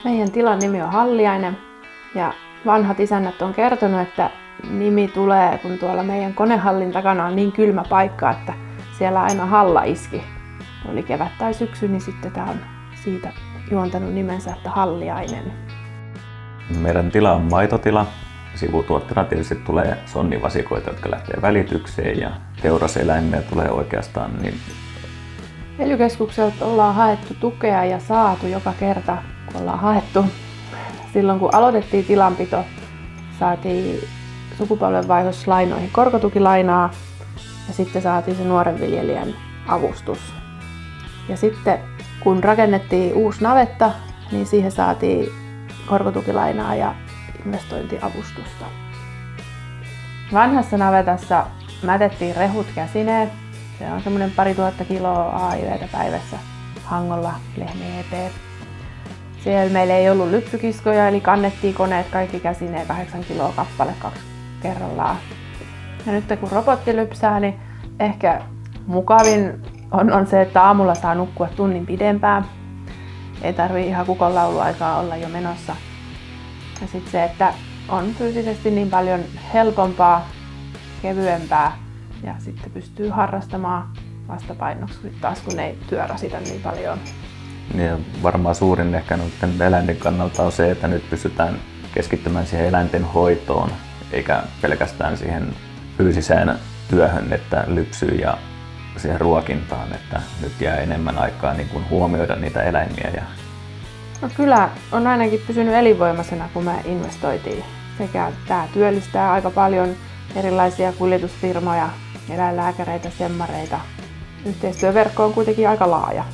Meidän tilan nimi on Halliainen ja vanhat isännät on kertonut, että nimi tulee, kun tuolla meidän konehallin takana on niin kylmä paikka, että siellä aina halla iski. Oli kevät tai syksy, niin sitten tämä on siitä juontanut nimensä, että Halliainen. Meidän tila on maitotila. Sivutuotteena tietysti tulee sonnivasikoita, jotka lähtee välitykseen, ja teuraseläimiä tulee oikeastaan. Ely-keskukselta ollaan haettu tukea ja saatu joka kerta, kun ollaan haettu. Silloin kun aloitettiin tilanpito, saatiin sukupolvenvaihdoslainoihin korkotukilainaa ja sitten saatiin se nuoren viljelijän avustus. Ja sitten kun rakennettiin uusi navetta, niin siihen saatiin korkotukilainaa ja investointiavustusta. Vanhassa navetassa mätettiin rehut käsineen. Se on semmoinen 2000 kiloa AIV:tä päivässä hangolla lehmien eteen. Siellä meillä ei ollut lypsykiskoja, eli kannettiin koneet kaikki käsineen 8 kiloa kappale 2 kerrallaan. Ja nyt kun robotti lypsää, niin ehkä mukavin on se, että aamulla saa nukkua tunnin pidempään. Ei tarvitse ihan kukonlauluaikaa olla jo menossa. Ja sitten se, että on fyysisesti niin paljon helpompaa, kevyempää ja sitten pystyy harrastamaan vastapainoksi taas, kun ei työ rasita niin paljon. Ja varmaan suurin ehkä eläinten kannalta on se, että nyt pystytään keskittymään siihen eläinten hoitoon, eikä pelkästään siihen fyysiseen työhön, että lypsyyn ja siihen ruokintaan, että nyt jää enemmän aikaa niin kuin huomioida niitä eläimiä. No kyllä on ainakin pysynyt elinvoimaisena, kun me investoitiin. Sekä tämä työllistää aika paljon erilaisia kuljetusfirmoja, eläinlääkäreitä, semmareita. Yhteistyöverkko on kuitenkin aika laaja.